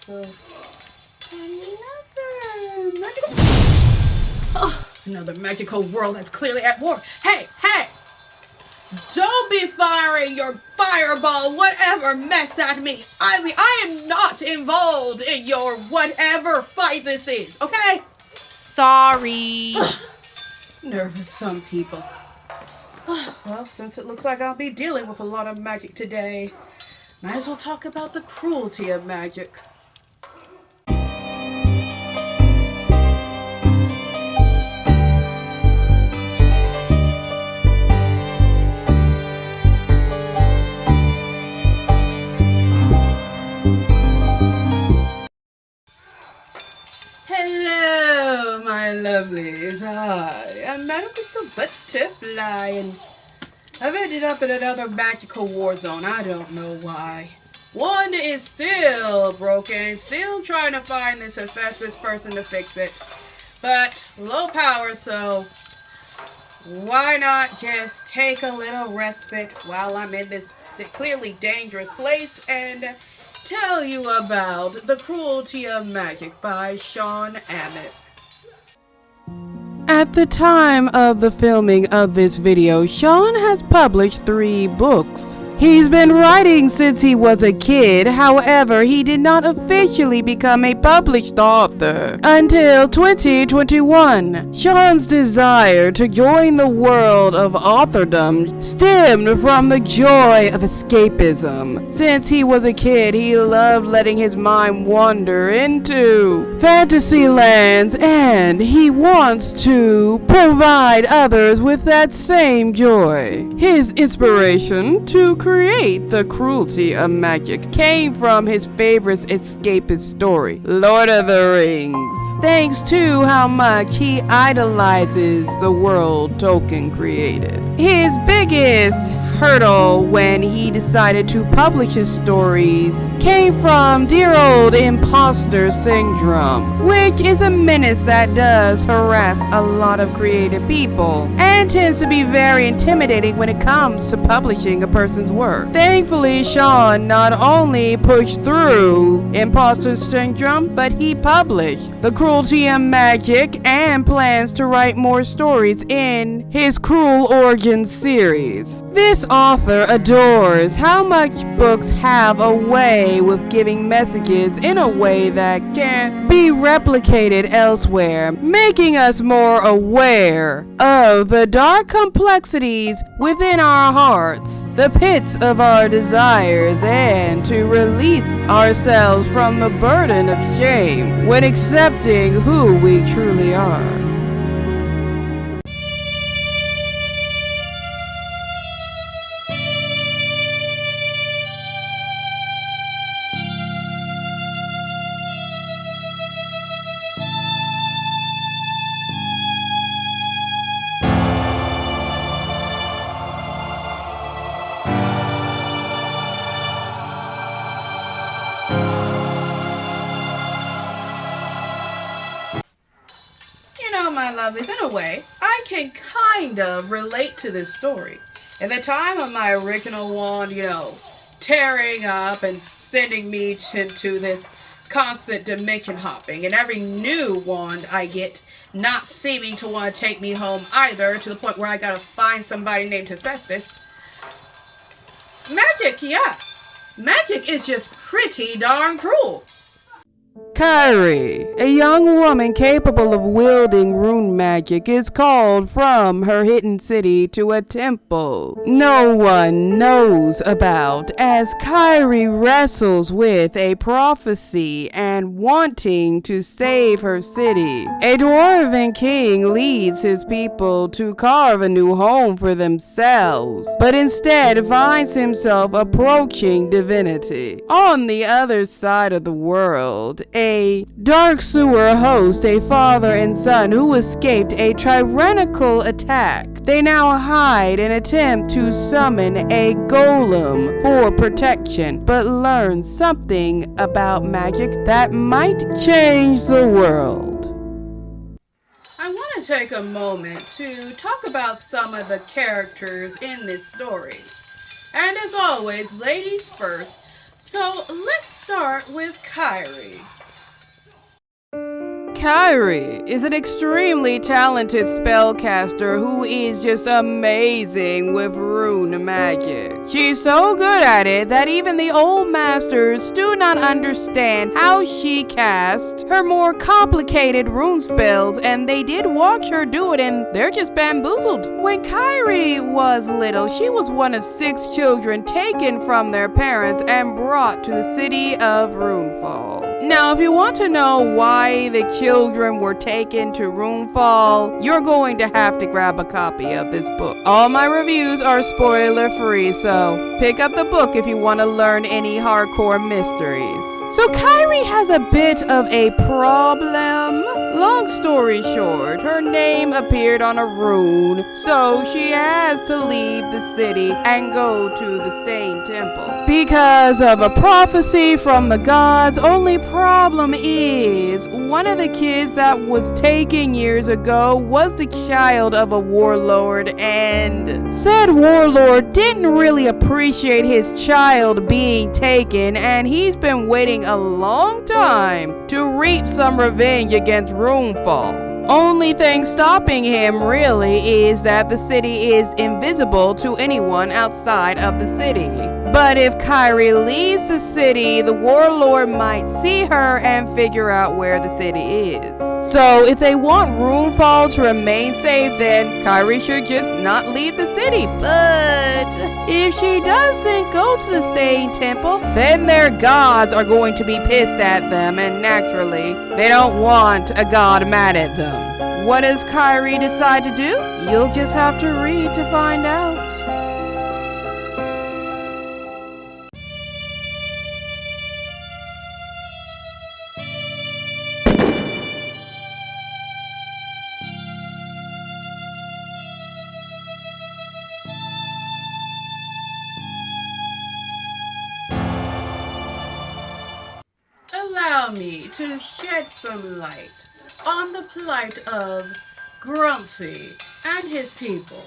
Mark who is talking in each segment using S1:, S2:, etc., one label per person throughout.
S1: So, another magical world that's clearly at war. Hey, hey! Don't be firing your fireball, whatever mess at me. I am not involved in your whatever fight this is, okay?
S2: Sorry.
S1: Nervous some people. Well, since it looks like I'll be dealing with a lot of magic today, might as well talk about the cruelty of magic. Hello, my lovelies. I'm Madame Crystal Butterfly, and I've ended up in another magical war zone. I don't know why. One is still broken, still trying to find this asbestos person to fix it. But low power, so why not just take a little respite while I'm in this clearly dangerous place and tell you about The Cruelty of Magic by Shawn Amick. At the time of the filming of this video, Shawn has published 3 books. He's been writing since he was a kid, however, he did not officially become a published author until 2021. Shawn's desire to join the world of authordom stemmed from the joy of escapism. Since he was a kid, he loved letting his mind wander into fantasy lands, and he wants to provide others with that same joy. His inspiration to create The Cruelty of Magic came from his favorite escapist story, Lord of the Rings, thanks to how much he idolizes the world Tolkien created. His biggest hurdle when he decided to publish his stories came from dear old imposter syndrome, which is a menace that does harass a lot of creative people and tends to be very intimidating when it comes to publishing a person's work. Thankfully, Shawn not only pushed through imposter syndrome, but he published The Cruelty of Magic and plans to write more stories in his Cruel Origins series. This author adores how much books have a way with giving messages in a way that can be replicated elsewhere, making us more aware of the dark complexities within our hearts, the pits of our desires, and to release ourselves from the burden of shame when accepting who we truly are. My lovies, in a way, I can kind of relate to this story. At the time of my original wand, tearing up and sending me into this constant dimension hopping, and every new wand I get not seeming to want to take me home either, to the point where I gotta find somebody named Hephaestus. Magic is just pretty darn cruel. Kyrie, a young woman capable of wielding rune magic, is called from her hidden city to a temple no one knows about as Kyrie wrestles with a prophecy and wanting to save her city. A dwarven king leads his people to carve a new home for themselves, but instead finds himself approaching divinity. On the other side of the world, a dark sewer hosts a father and son who escaped a tyrannical attack. They now hide and attempt to summon a golem for protection, but learn something about magic that might change the world. I want to take a moment to talk about some of the characters in this story. And as always, ladies first, So let's start with Kyrie. Kyrie is an extremely talented spellcaster who is just amazing with rune magic. She's so good at it that even the old masters do not understand how she casts her more complicated rune spells, and they did watch her do it and they're just bamboozled. When Kyrie was little, she was one of 6 children taken from their parents and brought to the city of Runefall. Now, if you want to know why the children were taken to Runefall, you're going to have to grab a copy of this book. All my reviews are spoiler free, so pick up the book if you want to learn any hardcore mysteries. So Kyrie has a bit of a problem. Long story short, her name appeared on a rune, so she has to leave the city and go to the Stained Temple because of a prophecy from the gods. Only problem is, one of the kids that was taken years ago was the child of a warlord, and said warlord didn't really appreciate his child being taken, and he's been waiting a long time to reap some revenge against Runefall. Only thing stopping him really is that the city is invisible to anyone outside of the city. But if Kyrie leaves the city, the warlord might see her and figure out where the city is. So if they want Runefall to remain safe, then Kyrie should just not leave the city. But if she doesn't go to the Stained Temple, then their gods are going to be pissed at them, and naturally, they don't want a god mad at them. What does Kyrie decide to do? You'll just have to read to find out. Allow me to shed some light on the plight of Grumpy and his people.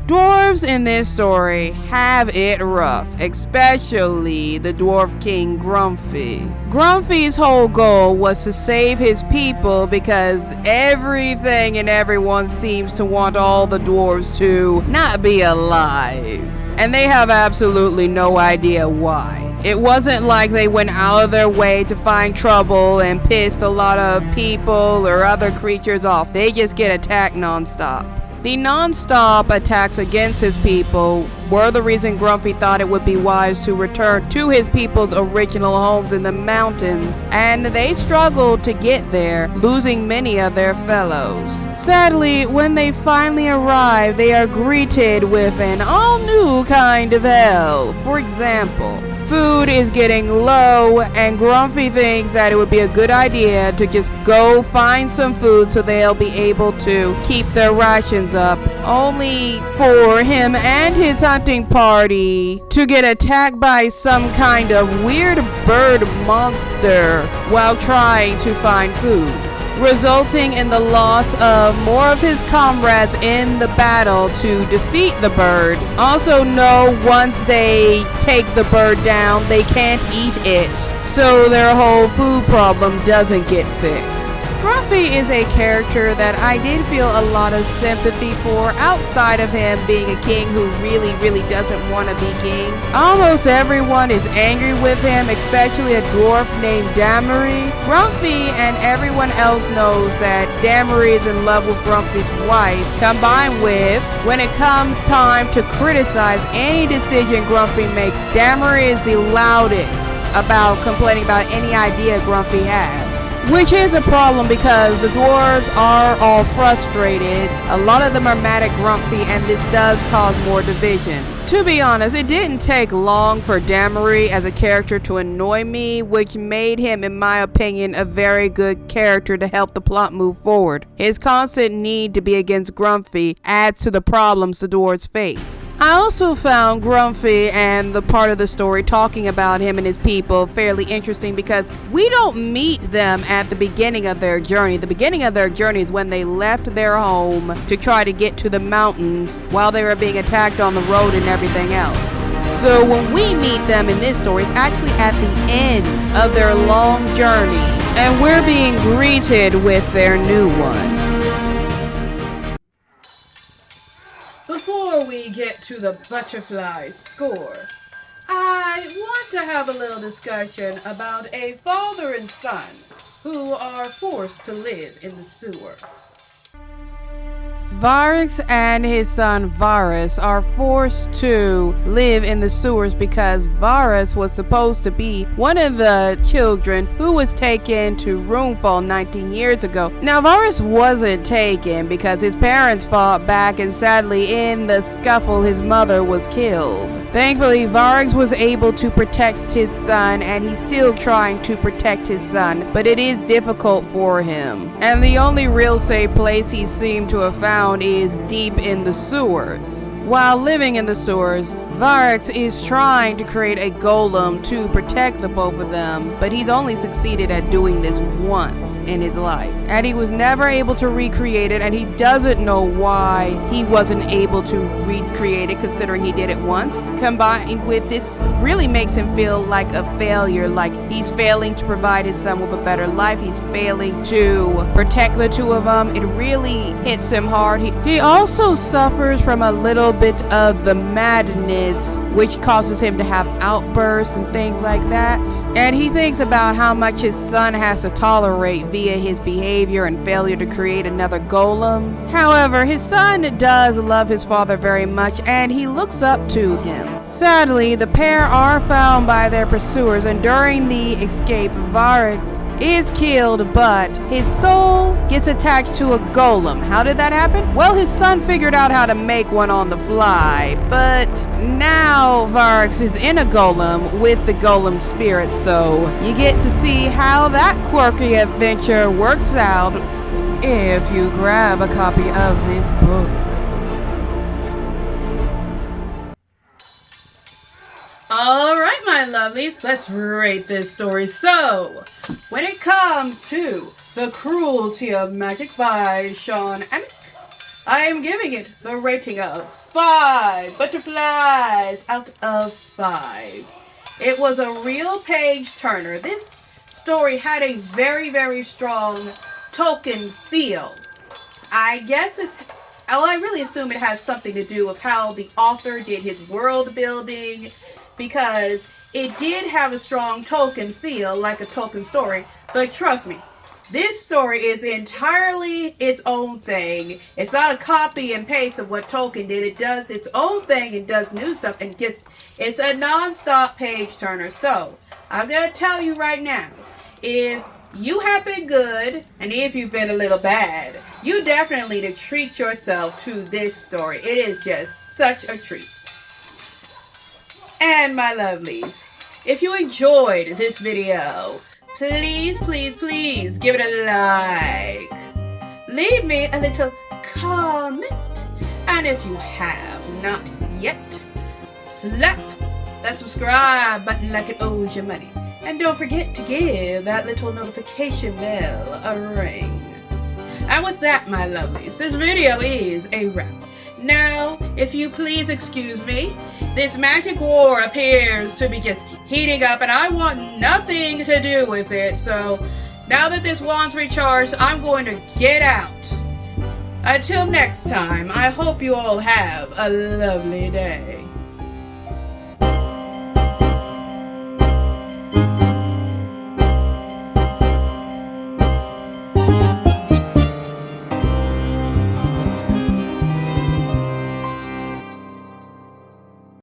S1: Dwarves in this story have it rough, especially the dwarf king Grumpy. Grumpy's whole goal was to save his people because everything and everyone seems to want all the dwarves to not be alive, and they have absolutely no idea why. It wasn't like they went out of their way to find trouble and pissed a lot of people or other creatures off. They just get attacked non-stop. The non-stop attacks against his people were the reason Grumpy thought it would be wise to return to his people's original homes in the mountains, and they struggled to get there, losing many of their fellows. Sadly, when they finally arrive, they are greeted with an all-new kind of hell. For example, food is getting low, and Grumpy thinks that it would be a good idea to just go find some food so they'll be able to keep their rations up, only for him and his hunting party to get attacked by some kind of weird bird monster while trying to find food, resulting in the loss of more of his comrades in the battle to defeat the bird. Also know once they take the bird down, they can't eat it, so their whole food problem doesn't get fixed. Grumpy is a character that I did feel a lot of sympathy for outside of him being a king who really doesn't want to be king. Almost everyone is angry with him, especially a dwarf named Damery. Grumpy and everyone else knows that Damery is in love with Grumpy's wife, combined with, when it comes time to criticize any decision Grumpy makes, Damery is the loudest about complaining about any idea Grumpy has. Which is a problem because the dwarves are all frustrated. A lot of them are mad at Grumpy, and this does cause more division. To be honest, it didn't take long for Damery as a character to annoy me, which made him, in my opinion, a very good character to help the plot move forward. His constant need to be against Grumpy adds to the problems the dwarves face. I also found Grumpy and the part of the story talking about him and his people fairly interesting because we don't meet them at the beginning of their journey. The beginning of their journey is when they left their home to try to get to the mountains while they were being attacked on the road and everything else. So when we meet them in this story, it's actually at the end of their long journey, and we're being greeted with their new one. Before we get to the butterfly score, I want to have a little discussion about a father and son who are forced to live in the sewer. Varix and his son Varus are forced to live in the sewers because Varus was supposed to be one of the children who was taken to Roomfall 19 years ago. Now Varus wasn't taken because his parents fought back, and sadly in the scuffle his mother was killed. Thankfully, Varix was able to protect his son, and he's still trying to protect his son, but it is difficult for him. And the only real safe place he seemed to have found is deep in the sewers. While living in the sewers, Varix is trying to create a golem to protect the both of them, but he's only succeeded at doing this once in his life, and he was never able to recreate it, and he doesn't know why he wasn't able to recreate it considering he did it once. Combined with this really makes him feel like a failure, like he's failing to provide his son with a better life, he's failing to protect the two of them. It really hits him hard. He also suffers from a little bit of the madness, which causes him to have outbursts and things like that. And he thinks about how much his son has to tolerate via his behavior and failure to create another golem. However, his son does love his father very much, and he looks up to him. Sadly, the pair are found by their pursuers, and during the escape, Varix is killed, but his soul gets attached to a golem. How did that happen? Well, his son figured out how to make one on the fly, but now Varix is in a golem with the golem spirit, so you get to see how that quirky adventure works out if you grab a copy of this book. Alright, my lovelies, let's rate this story. So, when it comes to The Cruelty of Magic by Shawn Amick, I am giving it the rating of 5 butterflies out of 5. It was a real page turner. This story had a very, very strong Tolkien feel. I really assume it has something to do with how the author did his world building, because it did have a strong Tolkien feel, like a Tolkien story, but trust me, this story is entirely its own thing. It's not a copy and paste of what Tolkien did. It does its own thing and does new stuff, and it's a non-stop page turner. So, I'm going to tell you right now, if you have been good, and if you've been a little bad, you definitely need to treat yourself to this story. It is just such a treat. And my lovelies, if you enjoyed this video, please, please, please give it a like. Leave me a little comment. And if you have not yet, slap that subscribe button like it owes you money. And don't forget to give that little notification bell a ring. And with that, my lovelies, this video is a wrap. Now, if you please excuse me, this magic war appears to be just heating up, and I want nothing to do with it. So, now that this wand's recharged, I'm going to get out. Until next time, I hope you all have a lovely day.